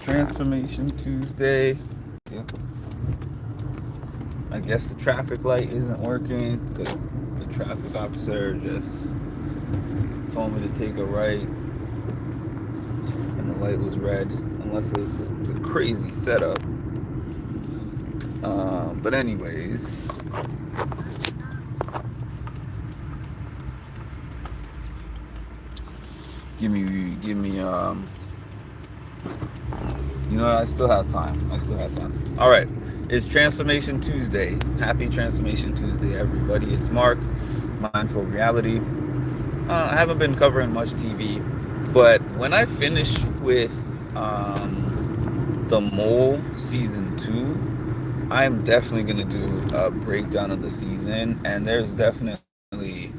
Transformation Tuesday. Yeah. I guess the traffic light isn't working because the traffic officer just told me to take a right and the light was red. Unless it's a crazy setup. But anyways, give me. You know what? I still have time. All right. It's Transformation Tuesday. Happy Transformation Tuesday, everybody. It's Mark, Mindful Reality. I haven't been covering much TV, but when I finish with The Mole Season 2, I'm definitely going to do a breakdown of the season, and there's definitely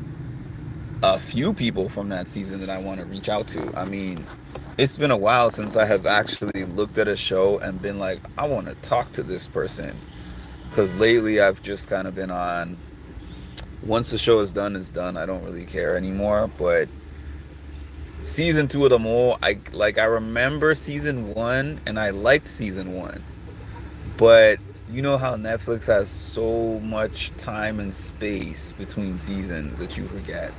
a few people from that season that I want to reach out to. I mean, it's been a while since I have actually looked at a show and been like, I want to talk to this person. Because lately I've just kind of been on, once the show is done, it's done. I don't really care anymore. But season 2 of The Mole, I remember season 1 and I liked season 1. But you know how Netflix has so much time and space between seasons that you forget.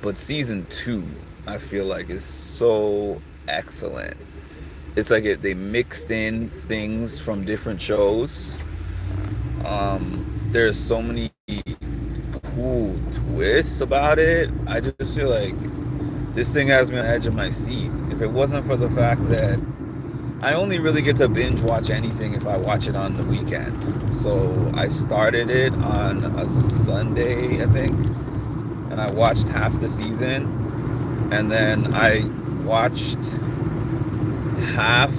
But season 2, I feel like, is so excellent. It's like they mixed in things from different shows. There's so many cool twists about it. I just feel like this thing has me on the edge of my seat. If it wasn't for the fact that I only really get to binge watch anything if I watch it on the weekend. So I started it on a Sunday, I think, and I watched half the season, and then I watched half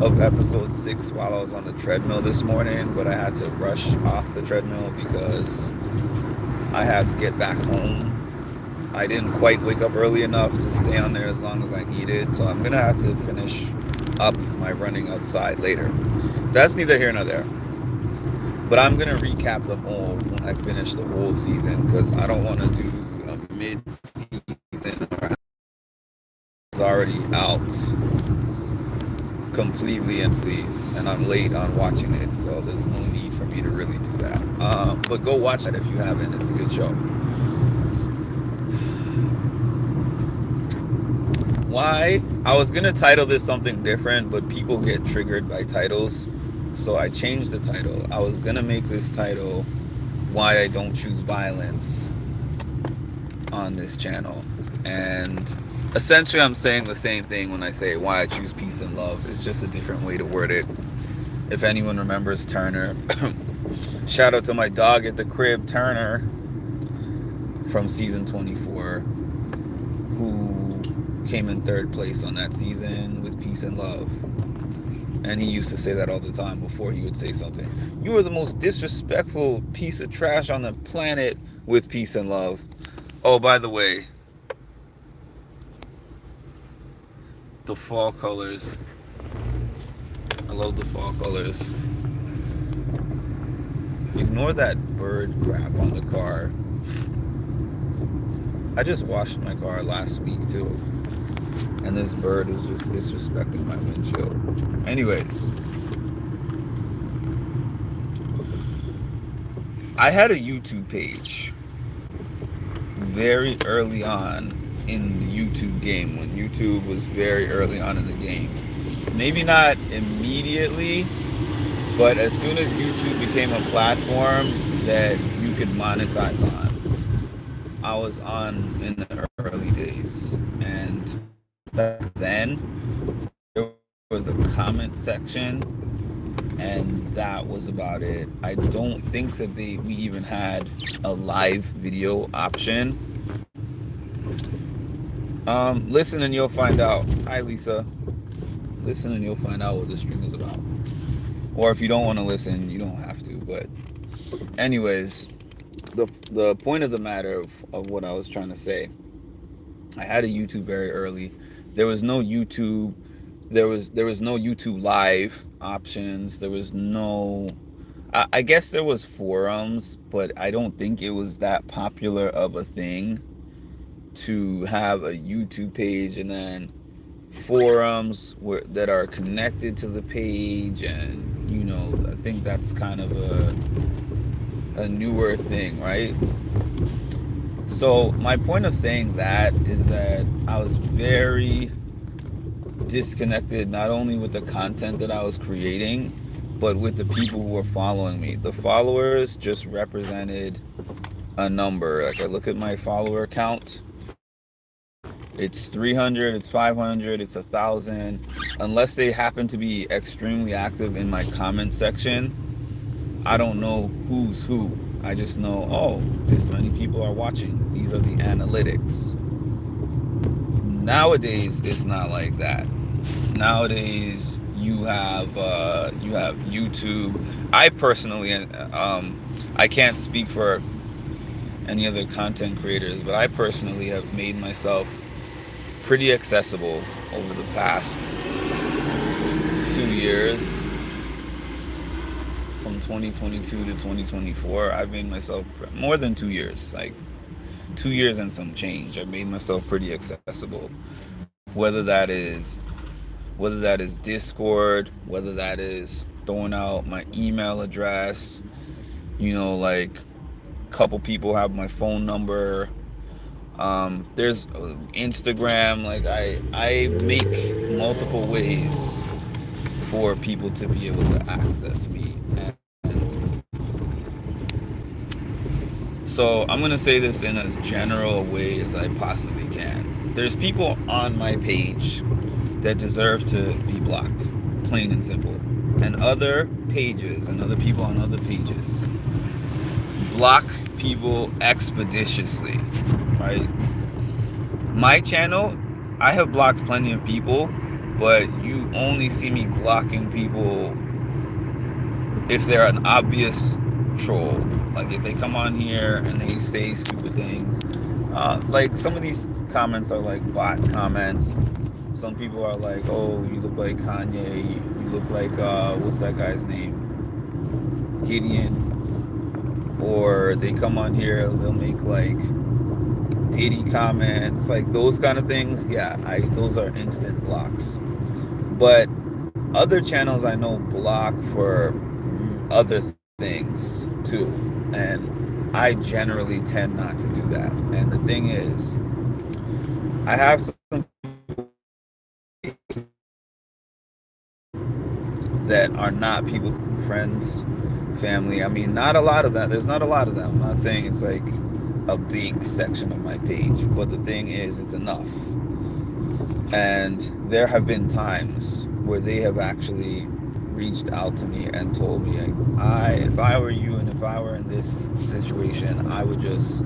of episode 6 while I was on the treadmill this morning, but I had to rush off the treadmill because I had to get back home. I didn't quite wake up early enough to stay on there as long as I needed, so I'm gonna have to finish up my running outside later. That's neither here nor there. But I'm gonna recap them all when I finish the whole season because I don't want to do a mid-season or it's already out completely and please, and I'm late on watching it, so there's no need for me to really do that. But go watch that if you haven't. It's a good show. Why? I was gonna title this something different, but people get triggered by titles, so I changed the title. I was gonna make this title "Why I Don't Choose Violence" on this channel, and essentially I'm saying the same thing when I say why I choose peace and love. It's just a different way to word it. If anyone remembers Turner, shout out to my dog at the crib, Turner, from season 24, who came in third place on that season with peace and love. And he used to say that all the time before he would say something. You are the most disrespectful piece of trash on the planet with peace and love. Oh, by the way, the fall colors. I love the fall colors. Ignore that bird crap on the car. I just washed my car last week too. And this bird was just disrespecting my windshield. Anyways, I had a YouTube page very early on in the YouTube game, when YouTube was very early on in the game. Maybe not immediately, but as soon as YouTube became a platform that you could monetize on, I was on in the early days. And back then, there was a comment section, and that was about it. I don't think that we even had a live video option. Listen and you'll find out. Hi, Lisa. Listen and you'll find out what the stream is about. Or if you don't want to listen, you don't have to. But anyways, the point of the matter of what I was trying to say, I had a YouTube very early. There was no YouTube. There was no YouTube live options. There was no. I guess there was forums, but I don't think it was that popular of a thing to have a YouTube page and then forums that are connected to the page, and I think that's kind of a newer thing, right? So my point of saying that is that I was very disconnected, not only with the content that I was creating, but with the people who were following me. The followers just represented a number. Like, I look at my follower count, it's 300, it's 500, it's 1,000. Unless they happen to be extremely active in my comment section, I don't know who's who. I just know, oh, this many people are watching. These are the analytics. Nowadays, it's not like that. Nowadays, you have YouTube. I personally, I can't speak for any other content creators, but I personally have made myself pretty accessible over the past 2 years. From 2022 to 2024, I've made myself more than 2 years, like 2 years and some change. I've made myself pretty accessible. Whether that is Discord, whether that is throwing out my email address, like a couple people have my phone number. There's Instagram. Like, I make multiple ways for people to be able to access me. And so I'm going to say this in as general a way as I possibly can. There's people on my page that deserve to be blocked, plain and simple. And other pages and other people on other pages block people expeditiously, right? My channel, I have blocked plenty of people, but you only see me blocking people if they're an obvious troll. Like, if they come on here and they say stupid things, like some of these comments are like bot comments. Some people are like, oh, you look like Kanye, you look like what's that guy's name, Gideon. Or they come on here, they'll make like Diddy comments, like those kind of things. Yeah, those are instant blocks. But other channels I know block for other things too, and I generally tend not to do that. And the thing is, I have some that are not people, friends, family. I mean, not a lot of that. There's not a lot of them. I'm not saying it's like a big section of my page, but the thing is, it's enough. And there have been times where they have actually reached out to me and told me, if I were you and if I were in this situation, I would just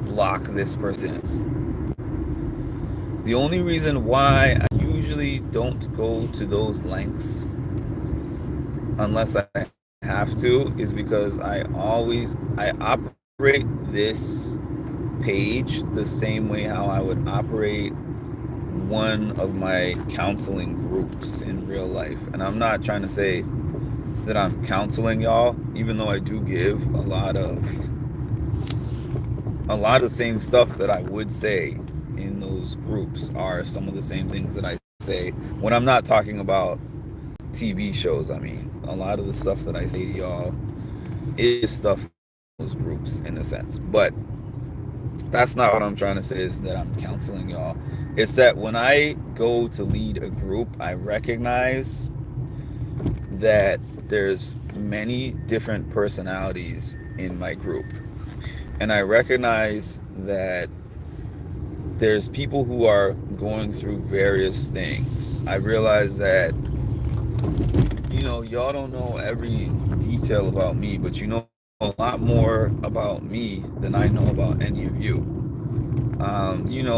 block this person. The only reason why I usually don't go to those lengths unless I have to is because I operate this page the same way how I would operate one of my counseling groups in real life. And I'm not trying to say that I'm counseling y'all, even though I do give a lot of the same stuff that I would say in those groups are some of the same things that I say when I'm not talking about TV shows. I mean, a lot of the stuff that I say to y'all is stuff in those groups in a sense. But that's not what I'm trying to say, is that I'm counseling y'all. It's that when I go to lead a group, I recognize that there's many different personalities in my group. And I recognize that there's people who are going through various things. I realize that, y'all don't know every detail about me, but you know a lot more about me than I know about any of you.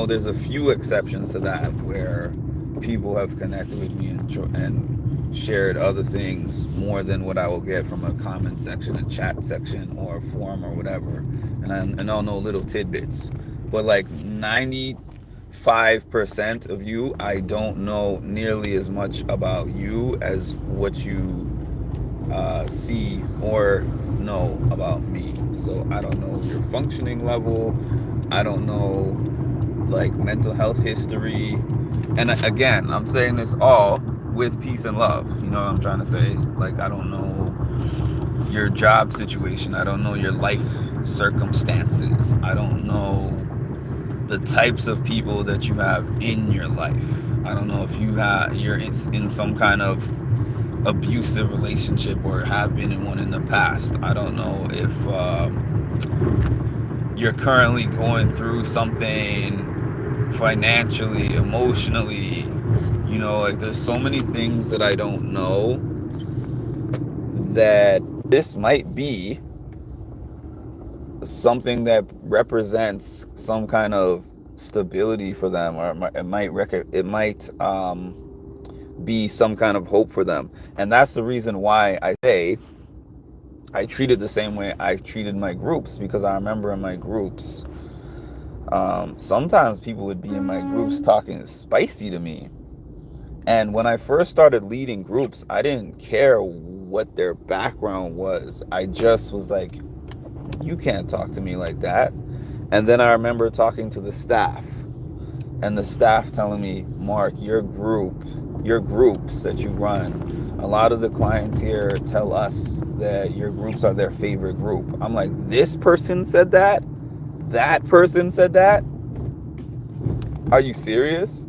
There's a few exceptions to that where people have connected with me and shared other things more than what I will get from a comment section, a chat section, or a forum or whatever. And I'll know little tidbits. But like 95% of you, I don't know nearly as much about you as what you see or know about me. So I don't know your functioning level. I don't know like mental health history. And again, I'm saying this all with peace and love. You know what I'm trying to say? Like, I don't know your job situation. I don't know your life circumstances. I don't know the types of people that you have in your life. I don't know if you're in some kind of abusive relationship or have been in one in the past. I don't know if you're currently going through something financially, emotionally. You know, like there's so many things that I don't know, that this might be something that represents some kind of stability for them, or it might be some kind of hope for them. And that's the reason why I say I treated the same way I treated my groups, because I remember in my groups, sometimes people would be in my groups talking spicy to me. And when I first started leading groups, I didn't care what their background was. I just was like, you can't talk to me like that. And then I remember talking to the staff, and the staff telling me, Mark, your groups that you run, a lot of the clients here tell us that your groups are their favorite group. I'm like, this person said that? That person said that? Are you serious?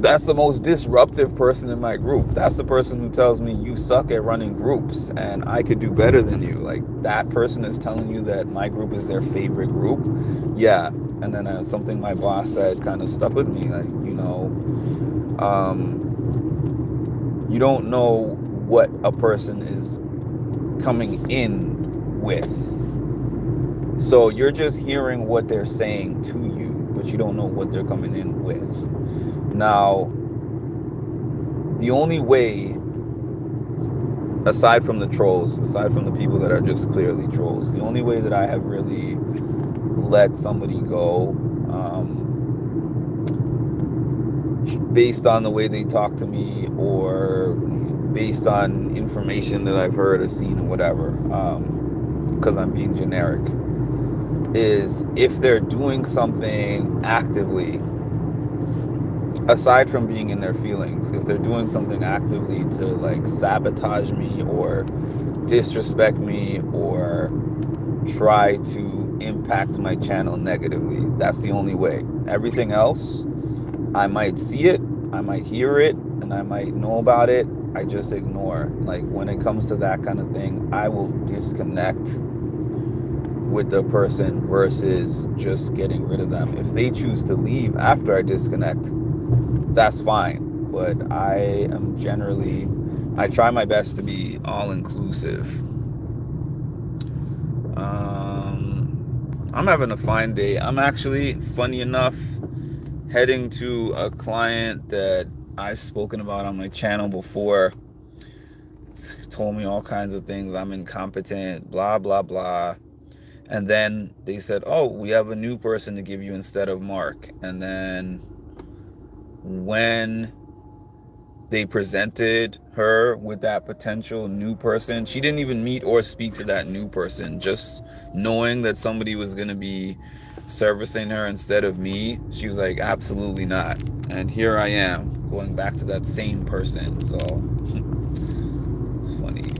That's the most disruptive person in my group. That's the person who tells me you suck at running groups and I could do better than you. Like, that person is telling you that my group is their favorite group? Yeah. And then something my boss said kind of stuck with me. Like, you don't know what a person is coming in with. So you're just hearing what they're saying to you, but you don't know what they're coming in with. Now, the only way, aside from the trolls, aside from the people that are just clearly trolls, the only way that I have really let somebody go, based on the way they talk to me, or based on information that I've heard or seen or whatever, because I'm being generic, is if they're doing something actively, aside from being in their feelings, if they're doing something actively to like sabotage me or disrespect me or try to impact my channel negatively, that's the only way. Everything else, I might see it, I might hear it, and I might know about it. I just ignore. Like, when it comes to that kind of thing, I will disconnect with the person versus just getting rid of them. If they choose to leave after I disconnect, that's fine. But I try my best to be all inclusive. I'm having a fine day. I'm actually, funny enough, heading to a client that I've spoken about on my channel before. It's told me all kinds of things. I'm incompetent, blah, blah, blah. And then they said, oh, we have a new person to give you instead of Mark. And then when they presented her with that potential new person, she didn't even meet or speak to that new person. Just knowing that somebody was going to be servicing her instead of me, she was like, absolutely not. And here I am going back to that same person. So it's funny.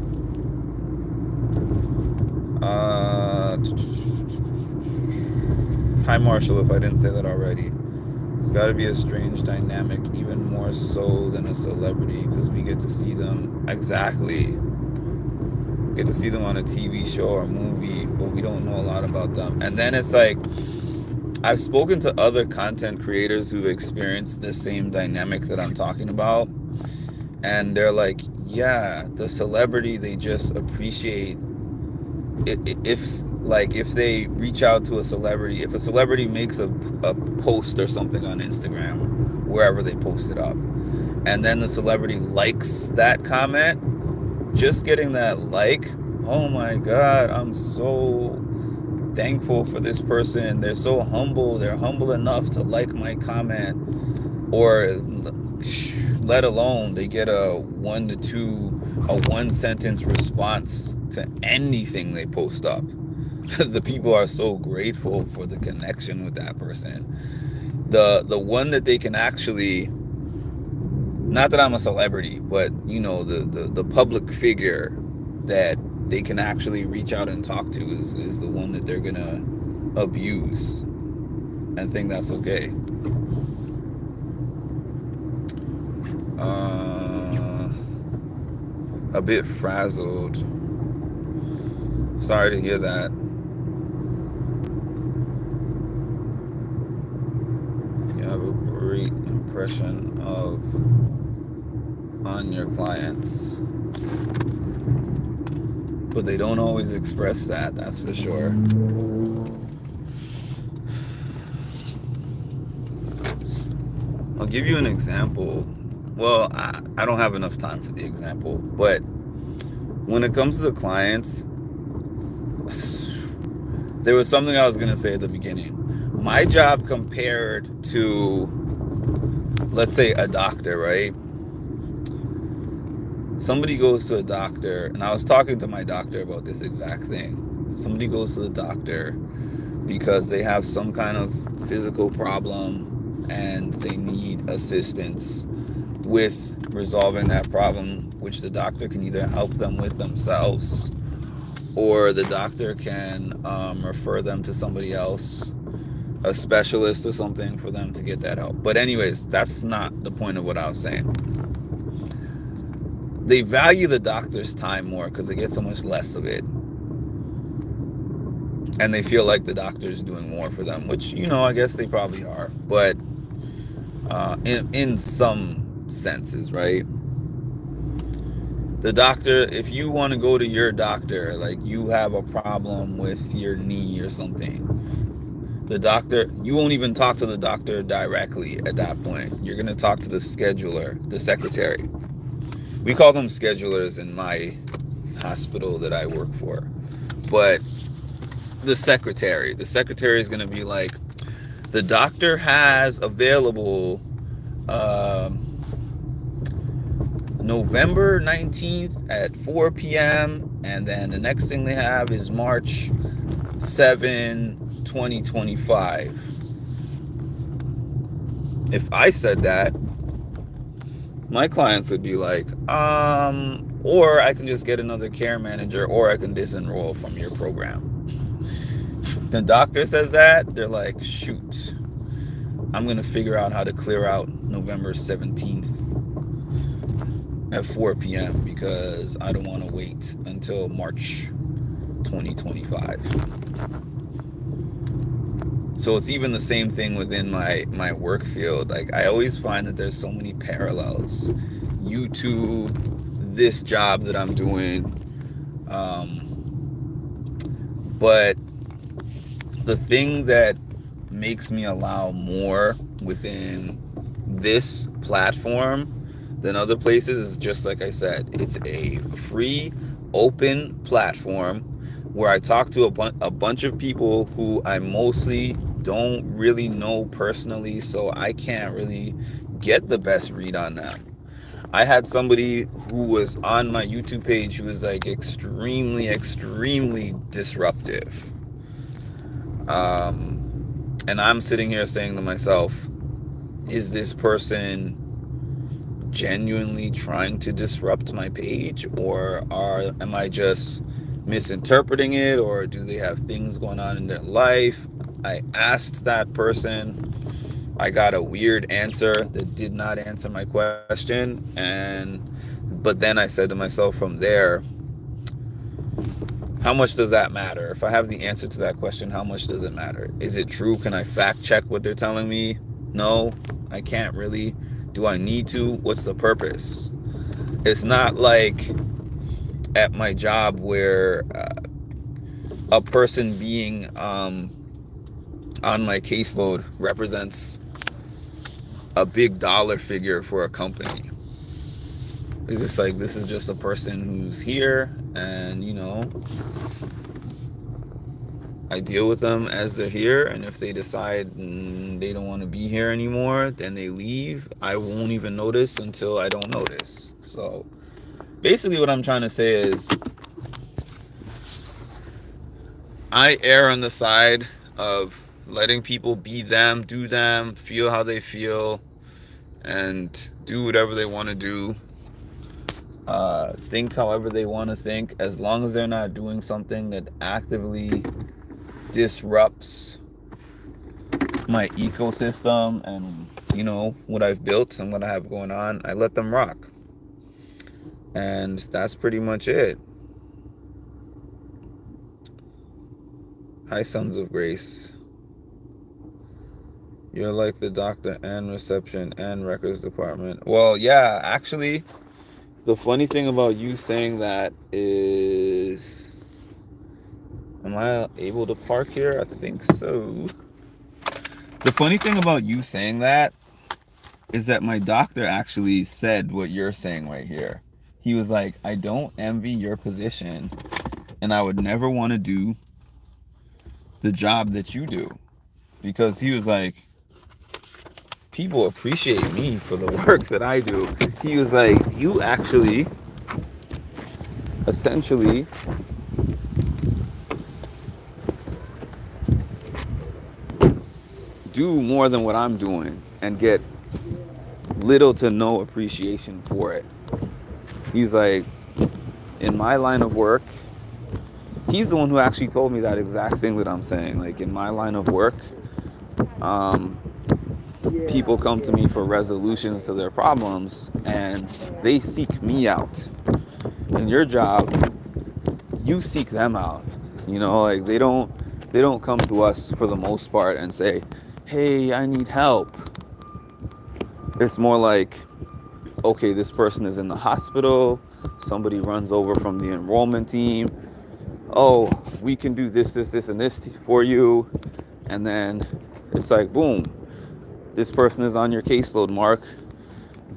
Hi Marshall, if I didn't say that already. It's got to be a strange dynamic, even more so than a celebrity, because we get to see them. Exactly. We get to see them on a TV show or movie, but we don't know a lot about them. And then it's like, I've spoken to other content creators who've experienced the same dynamic that I'm talking about, and they're like, yeah, the celebrity, they just appreciate it. If they reach out to a celebrity, if a celebrity makes a post or something on Instagram, wherever they post it up, and then the celebrity likes that comment, just getting that like, oh my God, I'm so thankful for this person. They're so humble. They're humble enough to like my comment. Or let alone they get a 1 sentence response to anything they post up. The people are so grateful for the connection with that person. the one that they can actually, not that I'm a celebrity, but the public figure that they can actually reach out and talk to is the one that they're gonna abuse and think that's okay. A bit frazzled. Sorry to hear that. You have a great impression on your clients, but they don't always express that, that's for sure. I'll give you an example. Well, I don't have enough time for the example, but when it comes to the clients, there was something I was going to say at the beginning. My job compared to, let's say, a doctor, right? Somebody goes to a doctor, and I was talking to my doctor about this exact thing. Somebody goes to the doctor because they have some kind of physical problem and they need assistance with resolving that problem, which the doctor can either help them with themselves, or the doctor can refer them to somebody else, a specialist or something, for them to get that help. But anyways, that's not the point of what I was saying. They value the doctor's time more because they get so much less of it. And they feel like the doctor's doing more for them, which, I guess they probably are. But in some senses, right? The doctor, if you want to go to your doctor, like you have a problem with your knee or something, the doctor, you won't even talk to the doctor directly at that point. You're going to talk to the scheduler, the secretary. We call them schedulers in my hospital that I work for. But the secretary is going to be like, the doctor has available November 19th at 4 p.m. And then the next thing they have is March 7, 2025. If I said that, my clients would be like, or I can just get another care manager, or I can disenroll from your program. The doctor says that, they're like, shoot, I'm going to figure out how to clear out November 17th at 4 p.m. because I don't want to wait until March 2025. So it's even the same thing within my work field. Like, I always find that there's so many parallels. YouTube, this job that I'm doing, but the thing that makes me allow more within this platform than other places is, just like I said, it's a free, open platform where I talk to a bunch of people who I mostly don't really know personally, so I can't really get the best read on them. I had somebody who was on my YouTube page who was like extremely, extremely disruptive. And I'm sitting here saying to myself, is this person genuinely trying to disrupt my page, or am I just misinterpreting it, or do they have things going on in their life? I asked that person, I got a weird answer that did not answer my question, but then I said to myself from there, how much does that matter? If I have the answer to that question, how much does it matter? Is it true? Can I fact check what they're telling me? No, I can't really. Do I need to? What's the purpose? It's not like at my job where a person being on my caseload represents a big dollar figure for a company. It's just like, this is just a person who's here, and I deal with them as they're here, and if they decide they don't want to be here anymore, then they leave. I won't even notice until I don't notice. So basically what I'm trying to say is, I err on the side of letting people be them, do them, feel how they feel, and do whatever they want to do. Think however they want to think, as long as they're not doing something that actively disrupts my ecosystem and, you know, what I've built and what I have going on. I let them rock. And that's pretty much it. Hi, Sons of Grace. You're like the doctor and reception and records department. Well, yeah, actually, the funny thing about you saying that is... Am I able to park here? I think so. The funny thing about you saying that is that my doctor actually said what you're saying right here. He was like, I don't envy your position, and I would never want to do the job that you do. Because he was like, people appreciate me for the work that I do. He was like, you actually, essentially, do more than what I'm doing and get little to no appreciation for it. He's like, in my line of work, he's the one who actually told me that exact thing that I'm saying. Like, in my line of work, people come to me for resolutions to their problems and they seek me out. In your job, you seek them out. You know, like they don't come to us for the most part and say, hey, I need help. It's more like, okay, this person is in the hospital, somebody runs over from the enrollment team, oh, we can do this, and this for you. And then it's like, boom, this person is on your caseload, Mark.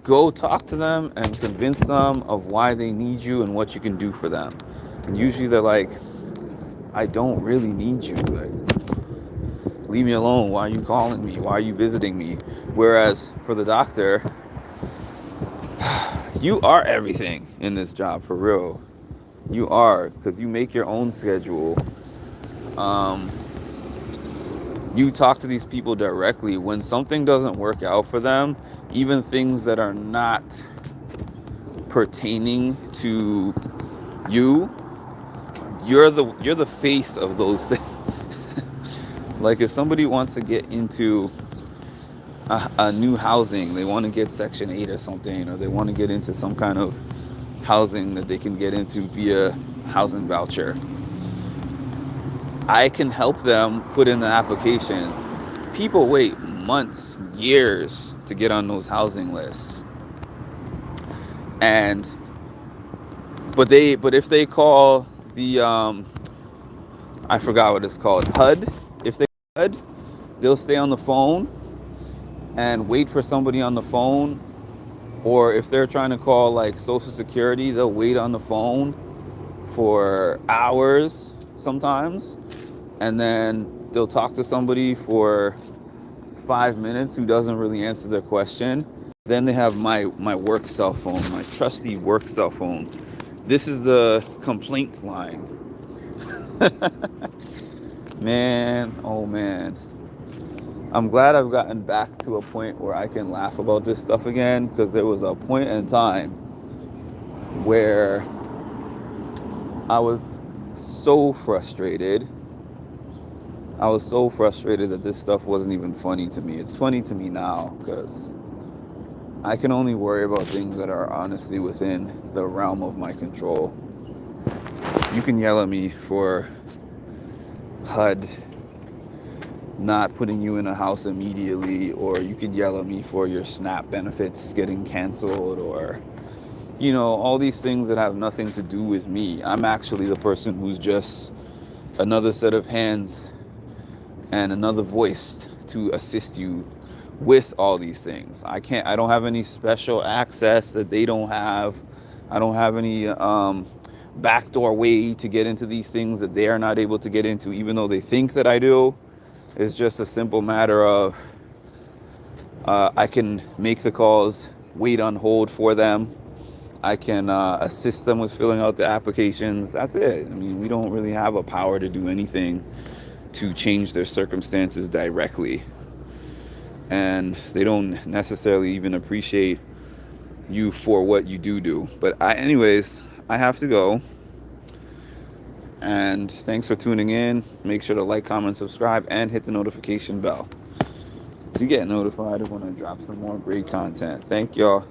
Go talk to them and convince them of why they need you and what you can do for them. And usually they're like, I don't really need you. Like, leave me alone. Why are you calling me? Why are you visiting me? Whereas for the doctor, you are everything in this job, for real. You are, because you make your own schedule. You talk to these people directly. When something doesn't work out for them, even things that are not pertaining to you, you're the face of those things. Like if somebody wants to get into a new housing, they want to get Section 8 or something, or they want to get into some kind of housing that they can get into via housing voucher, I can help them put in the application. People wait months, years to get on those housing lists. But if they call the I forgot what it's called, HUD. If they HUD, they'll stay on the phone and wait for somebody on the phone. Or if they're trying to call like Social Security, they'll wait on the phone for hours sometimes, and then they'll talk to somebody for 5 minutes who doesn't really answer their question. Then they have my work cell phone, my trusty work cell phone. This is the complaint line. Man, oh man. I'm glad I've gotten back to a point where I can laugh about this stuff again, because there was a point in time where I was so frustrated. I was so frustrated that this stuff wasn't even funny to me. It's funny to me now because I can only worry about things that are honestly within the realm of my control. You can yell at me for HUD not putting you in a house immediately, or you could yell at me for your SNAP benefits getting canceled, or, you know, all these things that have nothing to do with me. I'm actually the person who's just another set of hands and another voice to assist you with all these things. I don't have any special access that they don't have. I don't have any backdoor way to get into these things that they are not able to get into, even though they think that I do. It's just a simple matter of I can make the calls, wait on hold for them. I can assist them with filling out the applications. That's it. I mean, we don't really have a power to do anything to change their circumstances directly, and they don't necessarily even appreciate you for what you do. But anyways, I have to go. And thanks for tuning in. Make sure to like, comment, subscribe, and hit the notification bell to get notified of when I drop some more great content. Thank y'all.